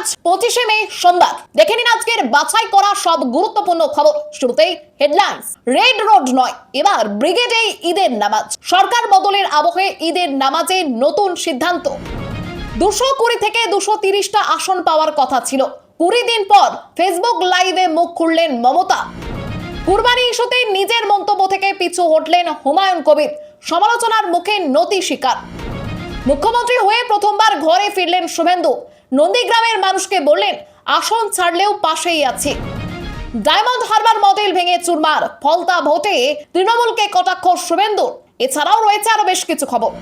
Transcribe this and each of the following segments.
আজ 25শে মে সোমবার। দেখে নিন আজকের বাছাই করা সব গুরুত্বপূর্ণ খবর। শুরুতেই হেডলাইন্স। রেড রোড নয়, এবার ব্রিগেডে ঈদের নামাজ। সরকার বদলের আবহে ঈদের নামাজে নতুন সিদ্ধান্ত। 220 থেকে 230টা আসন পাওয়ার কথা ছিল। 20 দিন পর ফেসবুক লাইভে মুখ খুললেন মমতা। কুরবানি ইস্যুতে নিজের মন্তব্য থেকে পিছু হটলেন হুমায়ুন কবির। সমালোচনার মুখে নতি স্বীকার। মুখ্যমন্ত্রী হয়ে প্রথমবার ঘরে ফিরলেন শুভেন্দু। নন্দীগ্রামের মানুষকে বললেন, আসন ছাড়লেও পাশেই আছি। ডায়মন্ড হারবার মডেল ভেঙে চুরমার, ফলতা ভোটে তৃণমূলকে কটাক্ষ শুভেন্দু। এছাড়াও রয়েছে আরো বেশ কিছু খবর।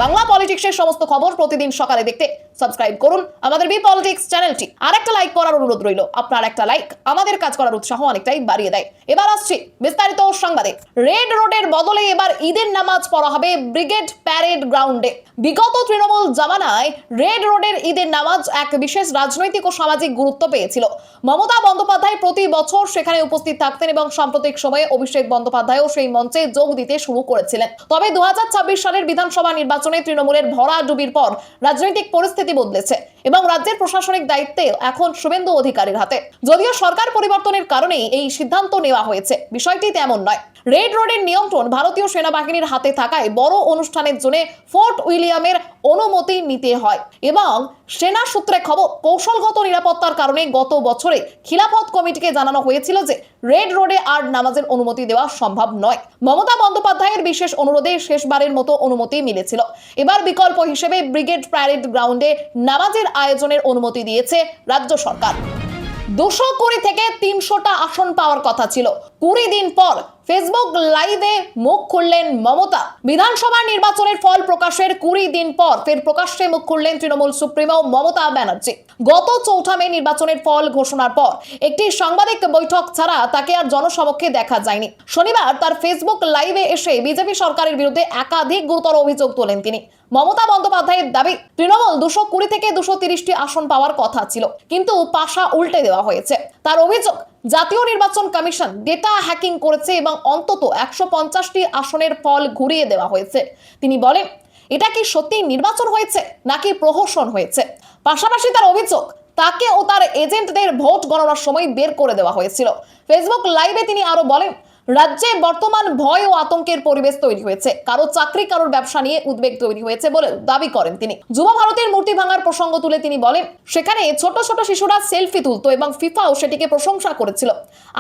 বাংলা পলিটিক্সের সমস্ত খবর প্রতিদিন সকালে দেখতে সাবস্ক্রাইব করুন আমাদের বি পলিটিক্স চ্যানেলটি। আর একটা লাইক করার অনুরোধ রইল। আপনার একটা লাইক আমাদের কাজ করার উৎসাহ অনেকটাই বাড়িয়ে দেয়। এবার আসছি বিস্তারিত সংবাদে। রেড রোডের বদলে এবার ঈদের নামাজ পড়া হবে ব্রিগেড প্যারেড গ্রাউন্ডে। বিগত তৃণমূল জামানায় রেড রোডের ঈদের নামাজ এক বিশেষ রাজনৈতিক ও সামাজিক গুরুত্ব পেয়েছিল। মমতা বন্দ্যোপাধ্যায় প্রতি বছর সেখানে উপস্থিত থাকতেন এবং সাম্প্রতিক সময়ে অভিষেক বন্দ্যোপাধ্যায়ও সেই মঞ্চে যোগ দিতে শুরু করেছিলেন। তবে 2026 সালের বিধানসভা নির্বাচনে তৃণমূলের ভরাডুবির পর রাজনৈতিক পরিস্থিতি বদলেছে এবং রাজ্যের প্রশাসনিক দায়িত্বে এখন শুভেন্দু অধিকারীর হাতে। যদিও সরকার পরিবর্তনের কারণে এই সিদ্ধান্ত নেওয়া হয়েছে, বিষয়টি তেমন নয়। রেড রোডের নিয়ন্ত্রণ ভারতীয় সেনাবাহিনীর হাতে থাকায় বড় অনুষ্ঠানের জন্য ফোর্ট উইলিয়ামের অনুমতি নিতে হয় এবং সেনা সূত্রে খবর, কৌশলগত নিরাপত্তার কারণে গত বছরে খিলাফত কমিটিকে জানানো হয়েছিল যে রেড রোডে আর নামাজের অনুমতি দেওয়া সম্ভব নয়। মমতা বন্দ্যোপাধ্যায়ের বিশেষ অনুরোধে শেষবারের মতো অনুমতি মিলেছিল। এবার বিকল্প হিসেবে ব্রিগেড প্যারেড গ্রাউন্ডে নামাজের আয়োজনের অনুমতি দিয়েছে রাজ্য সরকার। 220 থেকে 300টা আসন পাওয়ার কথা ছিল। 20 দিন পর ফেসবুক লাইভে মুখ খুললেন মমতা। বিধানসভা নির্বাচনের ফল প্রকাশের 20 দিন পর ফের প্রকাশ্যে মুখ খুললেন তৃণমূল সুপ্রিমো মমতা ব্যানার্জি। গত 4 মে নির্বাচনের ফল ঘোষণার পর একটি সাংবাদিক বৈঠক ছাড়া তাকে আর জনসমক্ষে দেখা যায়নি। শনিবার তার ফেসবুক লাইভে এসে বিজেপি সরকারের বিরুদ্ধে একাধিক গুরুতর অভিযোগ তোলেন তিনি। মমতা বন্দ্যোপাধ্যায়ের দাবি, তৃণমূল 220 থেকে 230টি আসন পাওয়ার কথা ছিল, কিন্তু পাশা উল্টে দেওয়া হয়েছে। তার অভিযোগ, জাতীয় নির্বাচন কমিশন ডেটা হ্যাকিং করেছে এবং অন্তত 150টি আসনের ফল ঘুরিয়ে দেওয়া হয়েছে। তিনি বলেন, এটা কি সত্যি নির্বাচন হয়েছে নাকি প্রহসন হয়েছে? পাশাপাশি তার অভিযোগ, তাকে ও তার এজেন্টদের ভোট গণনার সময় বের করে দেওয়া হয়েছিল। ফেসবুক লাইভে তিনি আরো বলেন, রাজ্যে বর্তমান ভয় ও আতঙ্কের পরিবেশ তৈরি হয়েছে। কারো চাকরি, কারোর ব্যবসা নিয়ে উদ্বেগ তৈরি হয়েছে বলে দাবি করেন তিনি। যুব ভারতের মূর্তি ভাঙার প্রসঙ্গ তুলে তিনি বলেন, সেখানে ছোট ছোট শিশুরা সেলফি তুলতো এবং ফিফাও সেটিকে প্রশংসা করেছিল।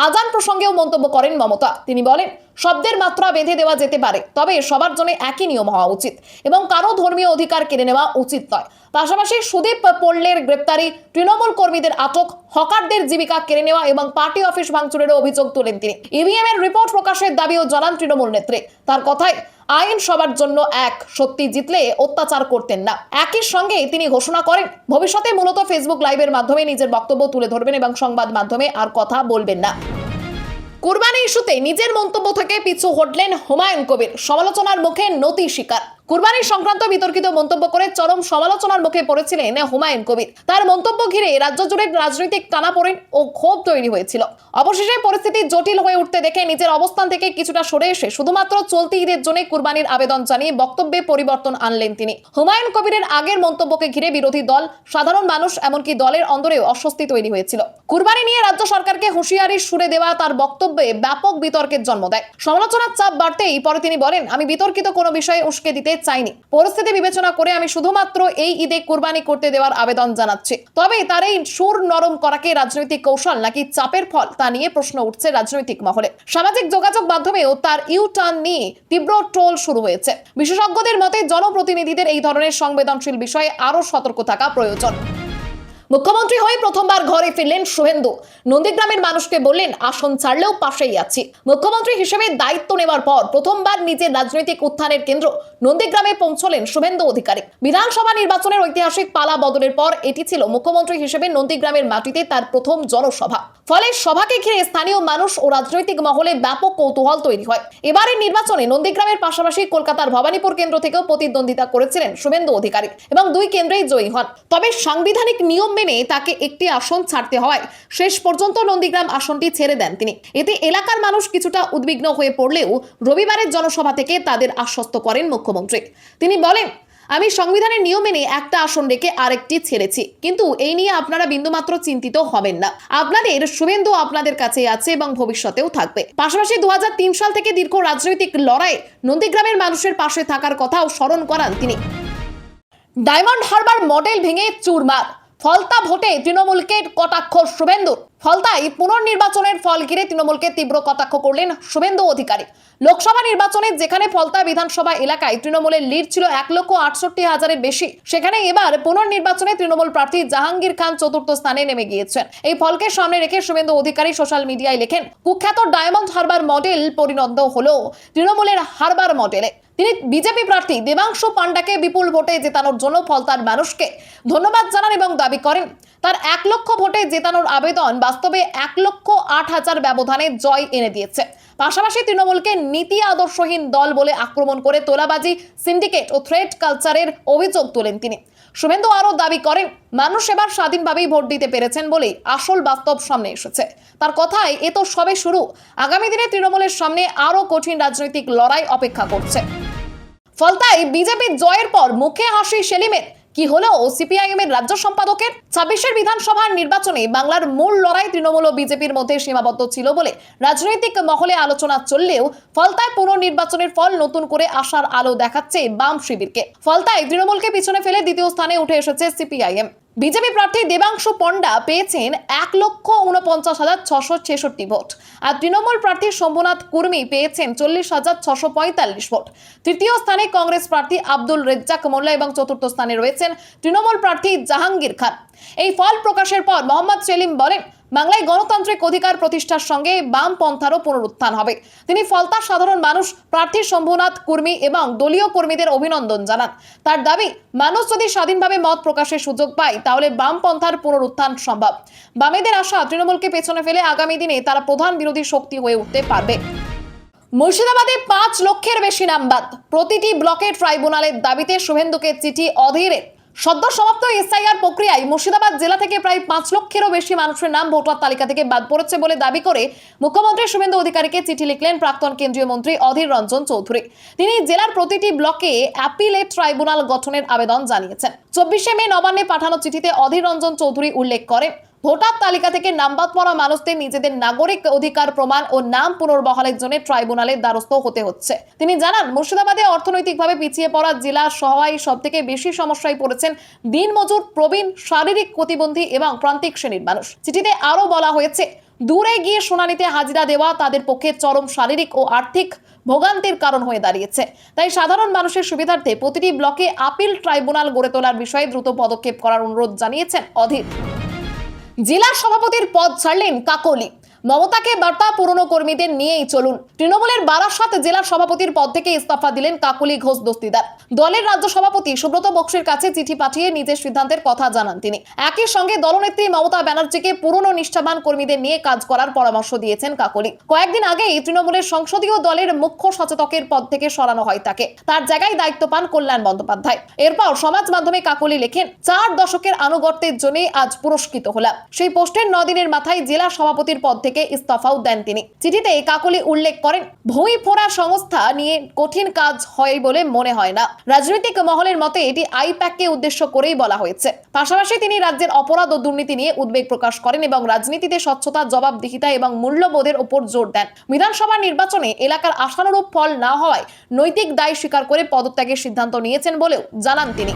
আজান প্রসঙ্গেও মন্তব্য করেন মমতা। তিনি বলেন, শব্দের মাত্রা বেঁধে দেওয়া যেতে পারে, তবে সবার জন্য একই নিয়ম হওয়া উচিত এবং কারো ধর্মীয় অধিকার কেড়ে নেওয়া উচিত নয়। পাশাপাশি সুদীপ পল্লের গ্রেপ্তারি, তৃণমূল কর্মীদের আটক, হকারদের জীবিকা কেড়ে নেওয়া এবং পার্টি অফিস ভাঙচুরেরও অভিযোগ তোলেন তিনি। ইভিএম এর রিপোর্ট প্রকাশের দাবিও জানান তৃণমূল নেত্রী। তার কথায়, আইন সবার জন্য এক, সত্যি জিতলে অত্যাচার করতেন না। একই সঙ্গে তিনি ঘোষণা করেন, ভবিষ্যতে মূলত ফেসবুক লাইভের মাধ্যমে নিজের বক্তব্য তুলে ধরবেন এবং সংবাদ মাধ্যমে আর কথা বলবেন না। কুরবানি ইস্যুতে নিজের মন্তব্য থেকে পিছু হটলেন হুমায়ুন কবির। সমালোচনার মুখে নতি স্বীকার। কুরবানি সংক্রান্ত বিতর্কিত মন্তব্য করে চরম সমালোচনার মুখে পড়েছিলেন হুমায়ুন কবির। তার মন্তব্য ঘিরে রাজ্য জুড়ে রাজনৈতিক টানাপোড়েন ও ক্ষোভ তৈরি হয়েছিল। অবশেষে পরিস্থিতি জটিল হয়ে উঠতে দেখে নিজের অবস্থান থেকে কিছুটা সরে এসে শুধুমাত্র চলতি ঈদের জন্য কুরবানির আবেদন জানিয়ে বক্তব্যে পরিবর্তন আনলেন তিনি। হুমায়ুন কবিরের আগের মন্তব্যকে ঘিরে বিরোধী দল, সাধারণ মানুষ, এমনকি দলের অন্দরেও অস্বস্তি তৈরি হয়েছিল। কুরবানি নিয়ে রাজ্য সরকারকে হুঁশিয়ারির সুরে দেওয়া তার বক্তব্যে ব্যাপক বিতর্কের জন্ম দেয়। সমালোচনার চাপ বাড়তেই পরে তিনি বলেন, আমি বিতর্কিত কোনো বিষয়ে উস্কে দিতে চাইনি। পরিস্থিতি বিবেচনা করে আমি শুধুমাত্র এই ঈদে কুরবানি করতে দেওয়ার আবেদন জানাচ্ছি। তবে তার এই সুর নরম করাকে রাজনৈতিক কৌশল নাকি চাপের ফল, তা নিয়ে প্রশ্ন উঠছে রাজনৈতিক মহলে। সামাজিক যোগাযোগ মাধ্যমেও তার ইউটার্ন নিয়ে তীব্র ট্রোল শুরু হয়েছে। বিশেষজ্ঞদের মতে জনপ্রতিনিধিদের এই ধরনের সংবেদনশীল বিষয়ে আরো সতর্ক থাকা প্রয়োজন। মুখ্যমন্ত্রী হয়ে প্রথমবার ঘরে ফিরলেন শুভেন্দু। নন্দীগ্রামের মানুষকে বললেন, আসন ছাড়লেও পাশেই আছি। মুখ্যমন্ত্রী হিসেবে দায়িত্ব নেওয়ার পর প্রথমবার নিজের রাজনৈতিক উত্থানের কেন্দ্র নন্দীগ্রামে পৌঁছলেন শুভেন্দু অধিকারী। বিধানসভা নির্বাচনের ঐতিহাসিক পালা বদলের পর এটি ছিল মুখ্যমন্ত্রী হিসেবে নন্দীগ্রামের মাটিতে তার প্রথম জনসভা। ফলে সভাকে ঘিরে স্থানীয় মানুষ ও রাজনৈতিক মহলে ব্যাপক কৌতূহল তৈরি হয়। এবারের নির্বাচনে নন্দীগ্রামের পাশাপাশি কলকাতার ভবানীপুর কেন্দ্র থেকেও প্রতিদ্বন্দ্বিতা করেছিলেন শুভেন্দু অধিকারী এবং 2 কেন্দ্রেই জয়ী হন। তবে সাংবিধানিক নিয়ম মেনে তাকে একটি আসন ছাড়তে হওয়ায় শেষ পর্যন্ত নন্দীগ্রাম আসনটি ছেড়ে দেন তিনি। এতে এলাকার মানুষ কিছুটা উদ্বিগ্ন হয়ে পড়লেও রবিবারের জনসভা থেকে তাদের আশ্বস্ত করেন মুখ্যমন্ত্রী। তিনি বলেন, আমি সংবিধানের নিয়ম মেনে একটা আসন রেখে আরেকটি ছেড়েছি, কিন্তু এই নিয়ে আপনারা বিন্দুমাত্র চিন্তিত হবেন না। আপনাদের শুভেন্দু আপনাদের কাছে আছে এবং ভবিষ্যতেও থাকবে। পাশাপাশি 2003 সাল থেকে দীর্ঘ রাজনৈতিক লড়াই নন্দীগ্রামের মানুষের পাশে থাকার কথাও স্মরণ করান তিনি। ডায়মন্ড হারবার মডেল ভেঙে চুরমার, ফলতা ভোটে তৃণমূলকে কটাক্ষ শুভেন্দুর। ফলতায় পুনর্নির্বাচনের ফল ঘিরে তৃণমূলকে তীব্র কটাক্ষ করলেন শুভেন্দু অধিকারী। লোকসভা নির্বাচনে যেখানে ফলতা বিধানসভা এলাকায় তৃণমূলের লিড ছিল 1,68,000-এর বেশি, সেখানে এবার পুনর্নির্বাচনে তৃণমূল প্রার্থী জাহাঙ্গীর খান চতুর্থ স্থানে নেমে গিয়েছেন। এই ফলকে সামনে রেখে শুভেন্দু অধিকারী সোশ্যাল মিডিয়ায় লেখেন, কুখ্যাত ডায়মন্ড হারবার মডেল পরিণত হলো তৃণমূলের হারবার মডেলে। তিনি বিজেপি প্রার্থী দেবাংশু পান্ডাকে বিপুল ভোটে জেতানোর জন্য ফলতার মানুষকে ধন্যবাদ জানান এবং দাবি করেন তার 1 লক্ষ ভোটে জেতানোর আবেদন বাস্তবে 1,08,000 ব্যবধানে জয় এনে দিয়েছে। পাশাপাশি তৃণমূলকে নীতি আদর্শহীন দল বলে আক্রমণ করে তোলাবাজি, সিন্ডিকেট ও থ্রেট কালচারের অভিযোগ তোলেন তিনি। শুভেন্দু আরও দাবি করেন, মানুষ এবার স্বাধীনভাবেই ভোট দিতে পেরেছেন বলেই আসল বাস্তব সামনে এসেছে। তার কথায় এ তো সবে শুরু, আগামী দিনে তৃণমূলের সামনে আরও কঠিন রাজনৈতিক লড়াই অপেক্ষা করছে। ফলতায় বিজেপির জয়ের পর মুখে হাসি সেলিমের। কি হলো সিপিআইএম এর রাজ্য সম্পাদকের? 26-এর বিধানসভার নির্বাচনে বাংলার মূল লড়াই তৃণমূল ও বিজেপির মধ্যে সীমাবদ্ধ ছিল বলে রাজনৈতিক মহলে আলোচনা চললেও ফলতায় পুনর্নির্বাচনের ফল নতুন করে আশার আলো দেখাচ্ছে বাম শিবিরকে। ফলতায় তৃণমূলকে পিছনে ফেলে দ্বিতীয় স্থানে উঠে এসেছে সিপিআইএম। বিজেপি প্রার্থী দেবাংশু পান্ডা পেয়েছেন 1,49,666 ভোট, আর তৃণমূল প্রার্থী শম্ভুনাথ কুর্মি পেয়েছেন 40,645 ভোট। তৃতীয় স্থানে কংগ্রেস প্রার্থী আব্দুল রেজ্জাক মোল্লা এবং চতুর্থ স্থানে রয়েছেন তৃণমূল প্রার্থী জাহাঙ্গীর খান। এই ফল প্রকাশের পর মোহাম্মদ সেলিম বলেন, বাংলায় গণতান্ত্রিক অধিকার প্রতিষ্ঠার সঙ্গে বাম পন্থারও পুনরুত্থান হবে। তিনি ফলতার সাধারণ মানুষ, প্রার্থী শম্ভুনাথ কুর্মি এবং দলীয় কর্মীদের অভিনন্দন জানান। তার দাবি, মানুষ যদি স্বাধীনভাবে মত প্রকাশের সুযোগ পায় তাহলে বাম পন্থার পুনরুত্থান সম্ভব। বামেদের আশা, তৃণমূলকে পেছনে ফেলে আগামী দিনে তারা প্রধান বিরোধী শক্তি হয়ে উঠতে পারবে। মুর্শিদাবাদে 5 লক্ষের বেশি নাম বাদ, প্রতিটি ব্লকে ট্রাইব্যুনালের দাবিতে শুভেন্দুকে চিঠি অধীরের। সদ্য সমাপ্ত এসআইআর প্রক্রিয়ায় মুর্শিদাবাদ জেলা থেকে প্রায় 5 লক্ষেরও বেশি মানুষের নাম ভোটার তালিকা থেকে বাদ পড়েছে বলে দাবি করে মুখ্যমন্ত্রী শুভেন্দু অধিকারীকে চিঠি লিখলেন প্রাক্তন কেন্দ্রীয় মন্ত্রী অধীর রঞ্জন চৌধুরী। তিনি জেলার প্রতিটি ব্লকে অ্যাপিলেট ট্রাইব্যুনাল গঠনের আবেদন জানিয়েছেন। 24শে মে নবান্নে পাঠানো চিঠিতে অধীর রঞ্জন চৌধুরী উল্লেখ করেন, ভোটার তালিকা থেকে নাম বাদ পড়া মানুষদের নিজেদের নাগরিক অধিকার প্রমাণ ও নাম পুনর্বহালের জন্য ট্রাইব্যুনালের দ্বারস্থ হতে হচ্ছে। তিনি জানান, মুর্শিদাবাদে অর্থনৈতিকভাবে পিছিয়ে পড়া জেলা সহায় সবথেকে বেশি সমস্যায় পড়েছেন দিনমজুর, প্রবীণ, শারীরিক প্রতিবন্ধী এবং প্রান্তিক শ্রেণীর মানুষ। চিঠিতে আরও বলা হয়েছে, দূরে গিয়ে শুনানিতে হাজিরা দেওয়া তাদের পক্ষে চরম শারীরিক ও আর্থিক ভোগান্তির কারণ হয়ে দাঁড়িয়েছে। তাই সাধারণ মানুষের সুবিধার্থে প্রতিটি ব্লকে আপিল ট্রাইব্যুনাল গড়ে তোলার বিষয়ে দ্রুত পদক্ষেপ করার অনুরোধ জানিয়েছেন অধীর। জেলা সভাপতির পদ ছাড়লেন কাকলি। মমতাকে বার্তা, পুরনো কর্মীদের নিয়েই চলুন। তৃণমূলের বারাসাত জেলা সভাপতির পদ থেকে ইস্তফা দিলেন কাকলি ঘোষ দস্তিদার। দলের রাজ্য সভাপতি সুব্রত বক্সির কাছে চিঠি পাঠিয়ে নিজের সিদ্ধান্তের কথা জানান তিনি। একই সঙ্গে দলনেত্রী মমতা ব্যানার্জিকে পুরনো নিষ্ঠাবান কর্মীদের নিয়ে কাজ করার পরামর্শ দিয়েছেন কাকলি। কয়েকদিন আগেই তৃণমূলের সংসদীয় দলের মুখ্য সচেতকের পদ থেকে সরানো হয় তাকে। তার জায়গায় দায়িত্ব পান কল্যাণ বন্দ্যোপাধ্যায়। এরপর সমাজ মাধ্যমে কাকলি লেখেন, 4 দশকের আনুগত্যের জন্য আজ পুরস্কৃত হলাম। সেই পোস্টের 9 দিনের মাথায় জেলা সভাপতির পদ থেকে ইস্তফাও দেন তিনি। চিঠিতে কাকলি উল্লেখ করেন, ভুঁই ফোড়া সংস্থা নিয়ে কঠিন কাজ হয় বলে মনে হয় না। রাজনৈতিক মহলের মতে এটি আইপ্যাককে উদ্দেশ্য করেই বলা হয়েছে। পাশাপাশি তিনি রাজ্যের অপরাধ ও দুর্নীতি নিয়ে উদ্বেগ প্রকাশ করেন এবং রাজনীতিতে স্বচ্ছতা, জবাবদিহিতা এবং মূল্যবোধের উপর জোর দেন। বিধানসভা নির্বাচনে এলাকার আশানুরূপ ফল না হওয়ায় নৈতিক দায় স্বীকার করে পদত্যাগের সিদ্ধান্ত নিয়েছেন বলেও জানান তিনি।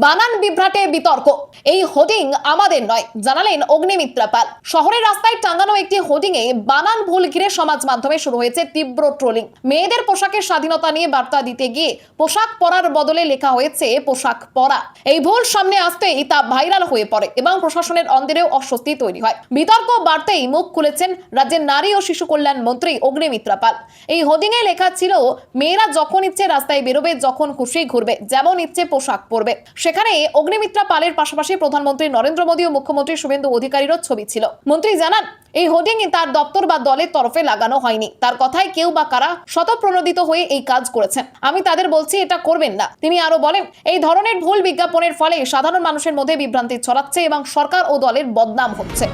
বানান বিভ্রাটে বিতর্ক, এই হোর্ডিং আমাদের নয়, জানালেন অগ্নিমিত্রা পাল। শহরের রাস্তায় টাঙানো একটি হোর্ডিং এ বানান ভুল ঘিরে সমাজ মাধ্যমে শুরু হয়েছে তীব্র ট্রোলিং। মেয়েদের পোশাকের স্বাধীনতা নিয়ে বার্তা দিতে গিয়ে পোশাক পরার বদলে লেখা হয়েছে পোশাক পরা। এই ভুল সামনে আসতেই তা ভাইরাল হয়ে পড়ে এবং প্রশাসনের অন্দরেও অস্বস্তি তৈরি হয়। বিতর্ক বাড়তেই মুখ খুলেছেন রাজ্যের নারী ও শিশু কল্যাণ মন্ত্রী অগ্নিমিত্রা পাল। এই হোর্ডিং এ লেখা ছিল, মেয়েরা যখন ইচ্ছে রাস্তায় বেরোবে, যখন খুশি ঘুরবে, যেমন ইচ্ছে পোশাক পরবে। সেখানে অগ্নিমিত্রা পালের পাশাপাশি প্রধানমন্ত্রী নরেন্দ্র মোদী ও মুখ্যমন্ত্রী শুভেন্দু অধিকারীরও ছবি ছিল। মন্ত্রী জানান, এই হোর্ডিং তার দপ্তর বা দলের তরফে লাগানো হয়নি। তার কথায় কেউ বা কারা স্বতঃপ্রণোদিত হয়ে এই কাজ করেছেন। আমি তাদের বলছি এটা করবেন না। তিনি আরো বলেন, এই ধরনের ভুল বিজ্ঞাপনের ফলে সাধারণ মানুষের মধ্যে বিভ্রান্তি ছড়াচ্ছে এবং সরকার ও দলের বদনাম হচ্ছে।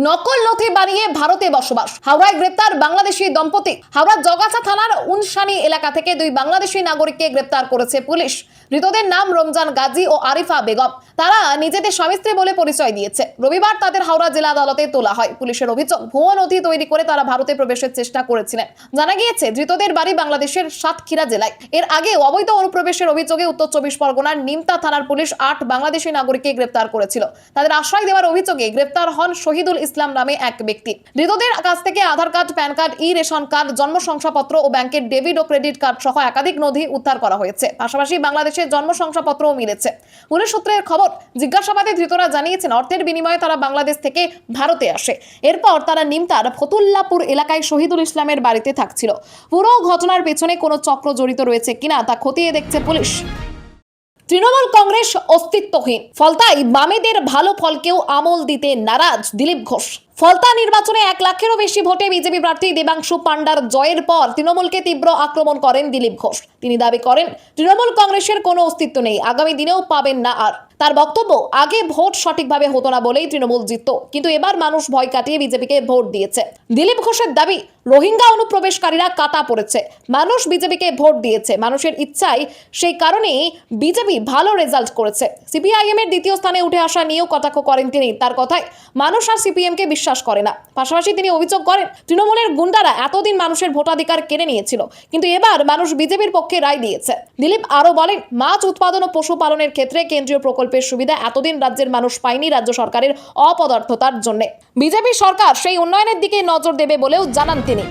নকল নথি বানিয়ে ভারতে বসবাস। হাওড়ায় গ্রেপ্তার বাংলাদেশি দম্পতি। হাওড়া জগাছা থানার উনসানি এলাকা থেকে দুই বাংলাদেশি নাগরিককে গ্রেপ্তার করেছে পুলিশ। ধৃতদের নাম রমজান গাজী ও আরিফা বেগম। তারা নিজেদের স্বামী স্ত্রী বলে পরিচয় দিয়েছে। রবিবার তাদের হাওড়া জেলা আদালতে তোলা হয়। পুলিশের অভিযোগ, ভুয়ো নথি তৈরি করে তারা ভারতে প্রবেশের চেষ্টা করেছিলেন। জানা গিয়েছে, ধৃতদের বাড়ি বাংলাদেশের সাতক্ষীরা জেলায়। এর আগে অবৈধ অনুপ্রবেশের অভিযোগে উত্তর 24 পরগনার নিমতা থানার পুলিশ 8 বাংলাদেশি নাগরিককে গ্রেপ্তার করেছিল। তাদের আশ্রয় দেওয়ার অভিযোগে গ্রেপ্তার হন শহীদুল ইসলাম নামে এক ব্যক্তি। ধৃতদের কাছ থেকে Aadhaar card, PAN card, ration card, জন্ম শংসাপত্র ও ব্যাংকের ডেবিট ও ক্রেডিট কার্ড সহ একাধিক নথি উদ্ধার করা হয়েছে। পাশাপাশি বাংলাদেশের জন্ম শংসাপত্রও মিলেছে। পুলিশ সূত্রের খবর, জিজ্ঞাসাবাদে ধৃতরা জানিয়েছেন অর্থের বিনিময়ে তারা বাংলাদেশ থেকে ভারতে আসে। এরপর তারা নিমতার ফতুল্লাপুর এলাকায় শহীদুল ইসলামের বাড়িতে থাকছিল। পুরো ঘটনার পেছনে কোনো চক্র জড়িত রয়েছে কিনা তা খতিয়ে দেখছে পুলিশ। তৃণমূল কংগ্রেস অস্তিত্বহীন, ফলতায় বামেদের ভালো ফলকেও আমল দিতে নারাজ দিলীপ ঘোষ। ফলতা নির্বাচনে 1 লাখেরও বেশি ভোটে বিজেপি প্রার্থী দেবাংশু পান্ডার জয়ের পর তৃণমূলকে তীব্র আক্রমণ করেন দিলীপ ঘোষ। তিনি দাবি করেন, তৃণমূল কংগ্রেসের কোনো অস্তিত্ব নেই, আগামী দিনেও পাবেন না। আর তার বক্তব্য, আগে ভোট সঠিকভাবে হতো না বলেই তৃণমূল জিতত, কিন্তু এবার মানুষ ভয় কাটিয়ে বিজেপিকে ভোট দিয়েছে। দিলীপ ঘোষের দাবি, রোহিঙ্গা অনুপ্রবেশকারীরা কাটা পড়েছে, মানুষ বিজেপিকে ভোট দিয়েছে, মানুষের ইচ্ছায়, সেই কারণেই বিজেপি ভালো রেজাল্ট করেছে। সিপিআইএম এর দ্বিতীয় স্থানে উঠে আসা নিয়েও কটাক্ষ করেন তিনি। তার কথায়, মানুষ আর সিপিএমকে বিশ্বাস করে না। পাশাপাশি তিনি অভিযোগ করেন, তৃণমূলের গুন্ডারা এতদিন মানুষের ভোটাধিকার কেড়ে নিয়েছিল, কিন্তু এবার মানুষ বিজেপির পক্ষে রায় দিয়েছে। দিলীপ আরো বলেন, মাছ উৎপাদন ও পশুপালনের ক্ষেত্রে কেন্দ্রীয় প্রকল্পের সুবিধা এতদিন রাজ্যের মানুষ পায়নি রাজ্য সরকারের অপদার্থতার জন্য। বিজেপি সরকার সেই উন্নয়নের দিকে নজর দেবে বলেও জানান তিনি।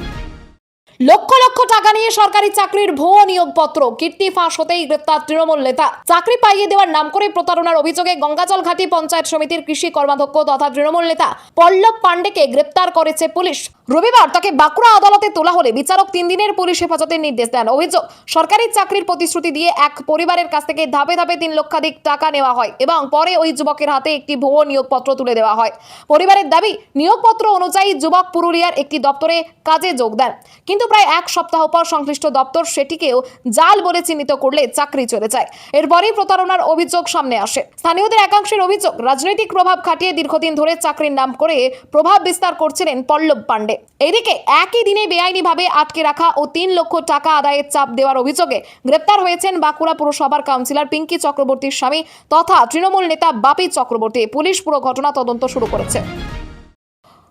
লক্ষ লক্ষ টাকা নিয়ে সরকারি চাকরির ভুয়ো নিয়োগপত্র, কীর্তি ফাঁস হতেই গ্রেপ্তার তৃণমূল নেতা। চাকরি পাইয়ে দেওয়ার নাম করে প্রতারণার অভিযোগে গঙ্গাজল ঘাটি পঞ্চায়েত সমিতির কৃষি কর্মাধ্যক্ষ তথা তৃণমূল নেতা পল্লব পান্ডেকে গ্রেপ্তার করেছে পুলিশ। রবিবার তাকে বাঁকুড়া আদালতে তোলা হলে বিচারক 3 দিনের পুলিশ হেফাজতের নির্দেশ দেন। অভিযোগ, সরকারি চাকরির প্রতিশ্রুতি দিয়ে এক পরিবারের কাছ থেকে ধাপে ধাপে 3 লক্ষাধিক টাকা নেওয়া হয় এবং পরে ওই যুবকের হাতে একটি ভুয়ো নিয়োগপত্র তুলে দেওয়া হয়। পরিবারের দাবি, নিয়োগপত্র অনুযায়ী যুবক পুরুলিয়ার একটি দপ্তরে কাজে যোগ দেন, কিন্তু প্রায় 1 সপ্তাহ পর সংশ্লিষ্ট দপ্তর সেটিকেও জাল বলে চিহ্নিত করলে চাকরি চলে যায়। এরপরই প্রতারণার অভিযোগ সামনে আসে। স্থানীয়দের একাংশের অভিযোগ, রাজনৈতিক প্রভাব খাটিয়ে দীর্ঘদিন ধরে চাকরির নাম করে প্রভাব বিস্তার করছিলেন পল্লব পান্ডে। এদিকে একই দিনে বেআইনিভাবে আটকে রাখা ও 3 লক্ষ টাকা আদায়ের চাপ দেওয়ার অভিযোগে গ্রেপ্তার হয়েছেন বাঁকুড়া পুরসভার কাউন্সিলর পিঙ্কি চক্রবর্তীর স্বামী তথা তৃণমূল নেতা বাপি চক্রবর্তী। পুলিশ পুরো ঘটনা তদন্ত শুরু করেছে।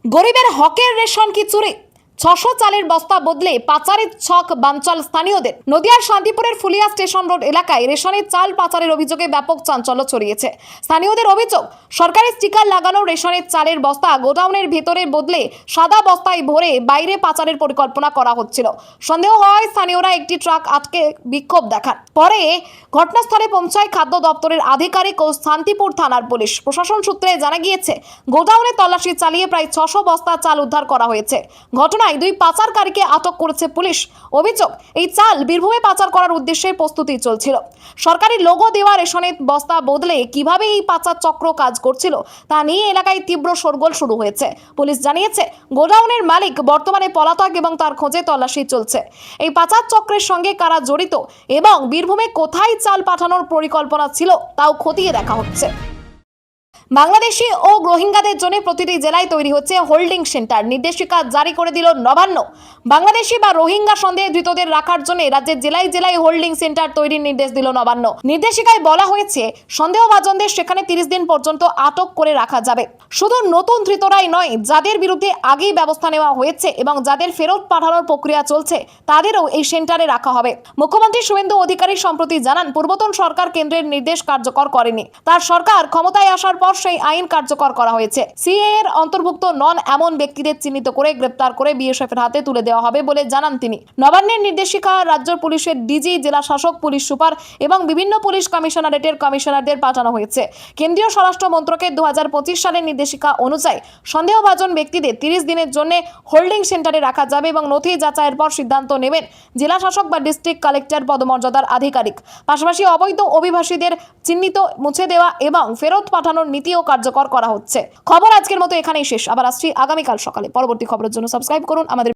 গরিবের হকের রেশন কি চুরি? 600 চালের বস্তা বদলে পাচারের ছক বানচাল স্থানীয়দের। নদিয়ার শান্তিপুরের ফুলিয়া স্টেশন রোড এলাকায় রেশনের চাল পাচারের অভিযোগে ব্যাপক চাঞ্চল্য ছড়িয়েছে। স্থানীয়দের অভিযোগ, সরকারি স্টিকার লাগানো রেশনের চালের বস্তা গোডাউনের ভেতরে বদলে সাদা বস্তায় ভরে বাইরে পাচারের পরিকল্পনা করা হচ্ছিল। সন্দেহ হয় স্থানীয়রা একটি ট্রাক আটকে বিক্ষোভ দেখান। পরে ঘটনাস্থলে পৌঁছায় খাদ্য দপ্তরের আধিকারিক ও শান্তিপুর থানার পুলিশ। প্রশাসন সূত্রে জানা গিয়েছে, গোডাউনে তল্লাশি চালিয়ে প্রায় 600 বস্তা চাল উদ্ধার করা হয়েছে। ঘটনায় 2 পাচারকারীকে আটক করেছে পুলিশ। অভিযোগ, এই চাল বীরভূমে পাচার করার উদ্দেশ্যে প্রস্তুতি চলছিল। সরকারি লোগো দেওয়া রেশনের বস্তা বদলে কিভাবে এই পাচার চক্র কাজ করছিল তা নিয়ে এলাকায় তীব্র শোরগোল শুরু হয়েছে। পুলিশ জানিয়েছে, গোডাউনের মালিক বর্তমানে পলাতক এবং তার খোঁজে তল্লাশি চলছে। এই পাচার চক্রের সঙ্গে কারা জড়িত এবং বীরভূমে কোথায় চাল পাঠানোর পরিকল্পনা ছিল তাও খতিয়ে দেখা হচ্ছে। বাংলাদেশি ও রোহিঙ্গাদের জন্য প্রতিটি জেলায় তৈরি হচ্ছে হোল্ডিং সেন্টার, নির্দেশিকা জারি করে দিল নবান্ন। বাংলাদেশি বা রোহিঙ্গা সন্দেহে ধৃতদের রাখার জন্য রাজ্যের জেলায় জেলায় হোল্ডিং সেন্টার তৈরির নির্দেশ দিল নবান্ন। নির্দেশিকায় বলা হয়েছে, সন্দেহভাজনদের সেখানে 30 দিন পর্যন্ত আটক করে রাখা যাবে। শুধু নতুন ধৃতরাই নয়, যাদের বিরুদ্ধে আগেই ব্যবস্থা নেওয়া হয়েছে এবং যাদের ফেরত পাঠানোর প্রক্রিয়া চলছে তাদেরও এই সেন্টারে রাখা হবে। মুখ্যমন্ত্রী শুভেন্দু অধিকারী সম্প্রতি জানান, পূর্বতন সরকার কেন্দ্রের নির্দেশ কার্যকর করেনি। তার সরকার ক্ষমতায় আসার পর সেই আইন কার্যকর করা হয়েছে। সিএ এর অন্তর্ভুক্ত নন এমন ব্যক্তিদের চিহ্নিত করে গ্রেপ্তার করে বিএসএফ এর হাতে তুলে দেওয়া হবে বলে জানান তিনি। নবান্নের নির্দেশিকা রাজ্য পুলিশের ডিজি, জেলা শাসক, পুলিশ সুপার এবং বিভিন্ন পুলিশ কমিশনারেটের কমিশনারদের পাঠানো হয়েছে। কেন্দ্রীয় স্বরাষ্ট্র মন্ত্রকের 2025 সালের নির্দেশিকা অনুযায়ী সন্দেহভাজন ব্যক্তিদের 30 দিনের জন্য হোল্ডিং সেন্টারে রাখা যাবে এবং নথি যাচাইয়ের পর সিদ্ধান্ত নেবেন জেলা শাসক বা ডিস্ট্রিক্ট কালেক্টর পদমর্যাদার আধিকারিক। পাশাপাশি অবৈধ অভিবাসীদের চিহ্নিত, মুছে দেওয়া এবং ফেরত পাঠানোর নীতিও কার্যকর করা হচ্ছে। খবর আজকের মতো এখানেই শেষ। আবার আসছি আগামীকাল সকালে। পরবর্তী খবরের জন্য সাবস্ক্রাইব করুন আমাদের।